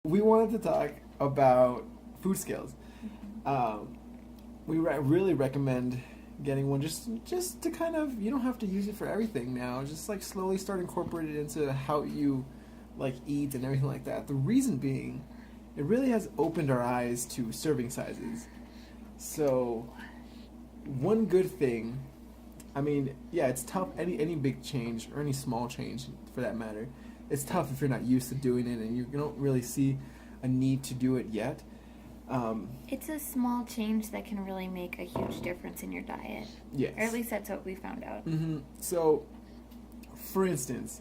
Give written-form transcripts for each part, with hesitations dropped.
We wanted to talk about food scales. Um, we really recommend getting one just to kind of, you don't have to use it for everything now. Just like slowly start incorporating it into how you like eat and everything like that. The reason being, it really has opened our eyes to serving sizes. So one good thing, I mean, yeah, it's tough. Any big change or any small change for that matter, it's tough if you're not used to doing it and you don't really see a need to do it yet. It's a small change that can really make a huge difference in your diet. Yes. Or at least that's what we found out. So, for instance,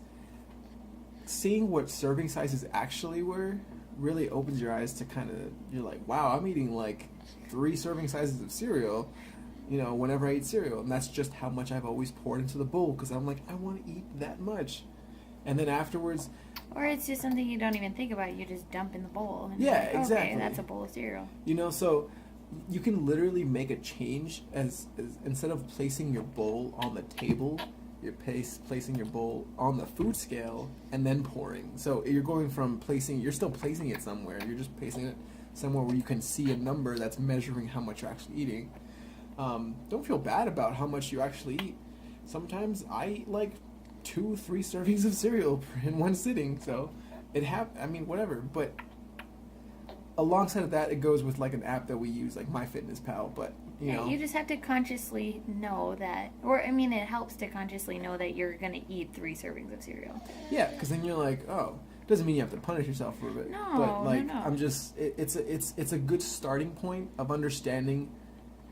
seeing what serving sizes actually were really opens your eyes to kind of, you're like, wow, I'm eating like 3 serving sizes of cereal, whenever I eat cereal. And that's just how much I've always poured into the bowl because I'm like, I want to eat that much. And then afterwards, or it's just something you don't even think about. You just dump in the bowl. And yeah, you're like, exactly. Okay, that's a bowl of cereal. So you can literally make a change as instead of placing your bowl on the table, you're placing your bowl on the food scale and then pouring. So you're going from you're still placing it somewhere. You're just placing it somewhere where you can see a number that's measuring how much you're actually eating. Don't feel bad about how much you actually eat. Sometimes I eat like 2-3 servings of cereal in one sitting, so whatever. But alongside of that, it goes with like an app that we use, like MyFitnessPal. But you just have to consciously know that, it helps to consciously know that you're gonna eat 3 servings of cereal. Yeah, because then you're like, oh, doesn't mean you have to punish yourself for it. No, but like, no. I'm just, it's a good starting point of understanding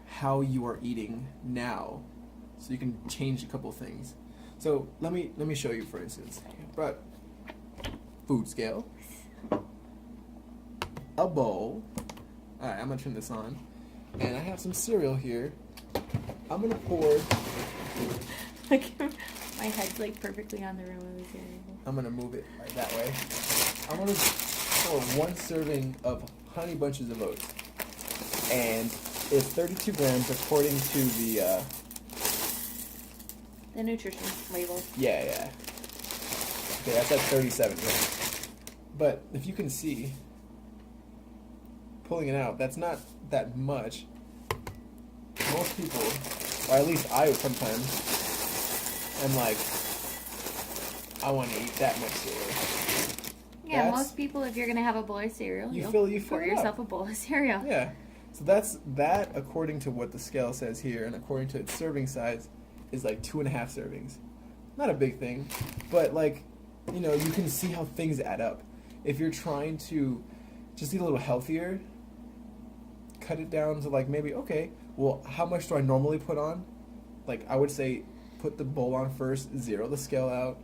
how you are eating now, so you can change a couple things. So let me show you, for instance. But food scale, a bowl. All right, I'm gonna turn this on, and I have some cereal here. I'm gonna pour. Like my head's like perfectly on the rim of the cereal. I'm gonna move it right that way. I'm gonna pour 1 serving of Honey Bunches of Oats, and it's 32 grams according to the nutrition label. Yeah. Okay, that's at 37 grams. But if you can see, pulling it out, that's not that much. Most people, or at least I sometimes, am like, I want to eat that much cereal. Yeah, most people, if you're going to have a bowl of cereal, you pour fill yourself a bowl of cereal. Yeah. So that, according to what the scale says here, and according to its serving size, is like 2.5 servings. Not a big thing, but like, you can see how things add up. If you're trying to just eat a little healthier, cut it down to like maybe, okay, well, how much do I normally put on? Like, I would say put the bowl on first, zero the scale out,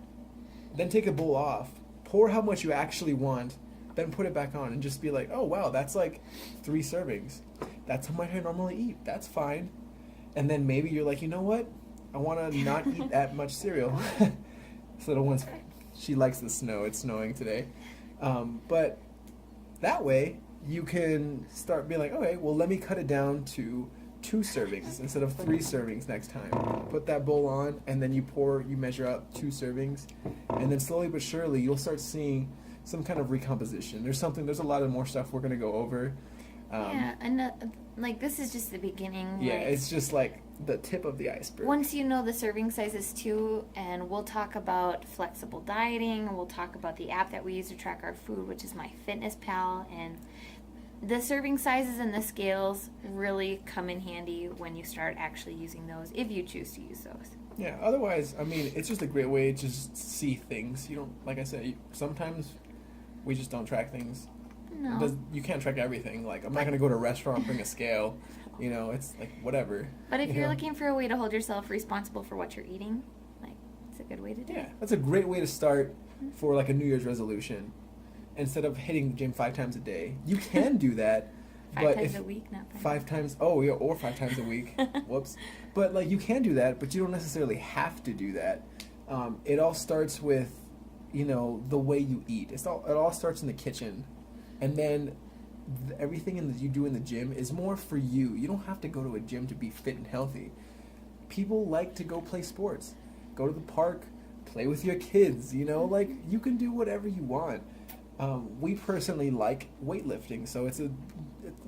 then take the bowl off, pour how much you actually want, then put it back on and just be like, oh wow, that's like 3 servings. That's how much I normally eat. That's fine. And then maybe you're like, you know what? I want to not eat that much cereal. So the ones, she likes the snow. It's snowing today. But that way you can start being like, okay, well, let me cut it down to 2 servings instead of 3 servings next time. Put that bowl on, and then you measure out 2 servings, and then slowly but surely you'll start seeing some kind of recomposition. There's a lot of more stuff we're going to go over. And this is just the beginning. Yeah, it's just like the tip of the iceberg. Once you know the serving sizes too, and we'll talk about flexible dieting, we'll talk about the app that we use to track our food, which is MyFitnessPal, and the serving sizes and the scales really come in handy when you start actually using those, if you choose to use those. Yeah, otherwise, it's just a great way to just see things. You don't, like I said, sometimes we just don't track things. No. You can't track everything. Like, I'm not going to go to a restaurant and bring a scale. It's like, whatever. But if you're looking for a way to hold yourself responsible for what you're eating, it's a good way to do it. Yeah, that's a great way to start for like a New Year's resolution. Instead of hitting the gym 5 times a day. You can do that. 5 times a week, not 5 times. Oh, yeah, or 5 times a week. Whoops. But like, you can do that, but you don't necessarily have to do that. It all starts with, the way you eat. It all starts in the kitchen. And then everything you do in the gym is more for you. You don't have to go to a gym to be fit and healthy. People like to go play sports. Go to the park, play with your kids, you know, like you can do whatever you want. We personally like weightlifting, so it's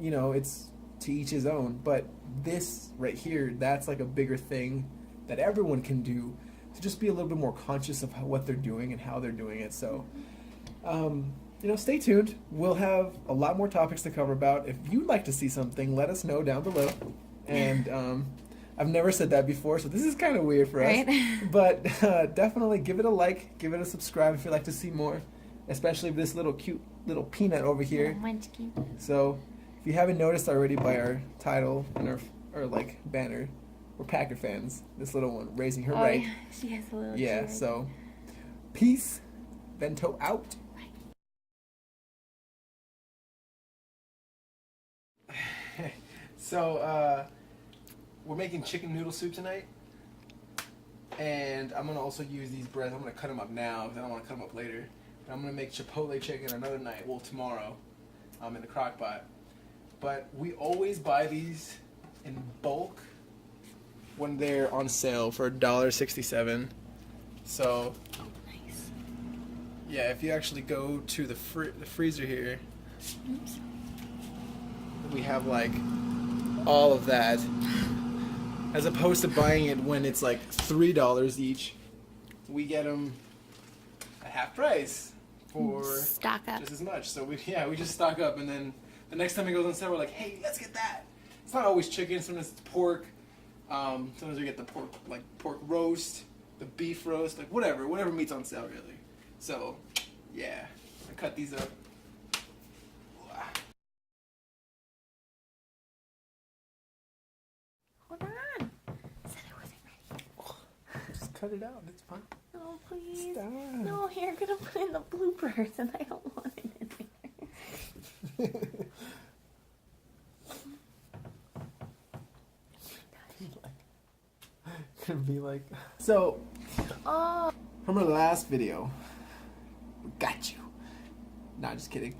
it's to each his own. But this right here, that's like a bigger thing that everyone can do to just be a little bit more conscious of what they're doing and how they're doing it. So, stay tuned. We'll have a lot more topics to cover about. If you'd like to see something, let us know down below. And I've never said that before, so this is kind of weird for us. Right? But definitely give it a like, give it a subscribe if you'd like to see more, especially this little cute little peanut over here. Munchkin. So if you haven't noticed already by our title and our like banner, we're Packer fans. This little one raising her right. Yeah. She has a little Yeah, cheer. so peace. Vento out. So we're making chicken noodle soup tonight, and I'm gonna also use these breads. I'm gonna cut them up now because I don't want to cut them up later. And I'm gonna make chipotle chicken another night. Well, tomorrow, in the crock pot. But we always buy these in bulk when they're on sale for $1.67. So Nice. yeah, if you actually go to the freezer here, Oops. we have like all of that, as opposed to buying it when it's like $3 each. We get them at half price for Stock up. just as much. So we just stock up, and then the next time it goes on sale, we're like, hey, let's get that. It's not always chicken. Sometimes it's pork. Sometimes we get the pork roast, the beef roast, like whatever meat's on sale really. So yeah, I cut these up. Hold on. Said I wasn't ready. Just cut it out. It's fine. No, please. Stop. No, you're gonna put in the bloopers, and I don't want it in there. Gonna be like. So, Oh. from our last video, we got you. Nah, just kidding.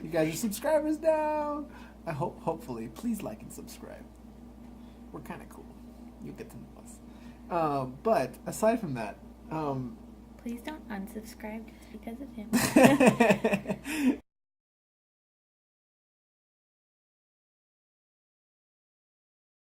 You guys are subscribers now. I hopefully, please like and subscribe. We're kind of cool. You'll get to know us. But aside from that, Please don't unsubscribe just because of him.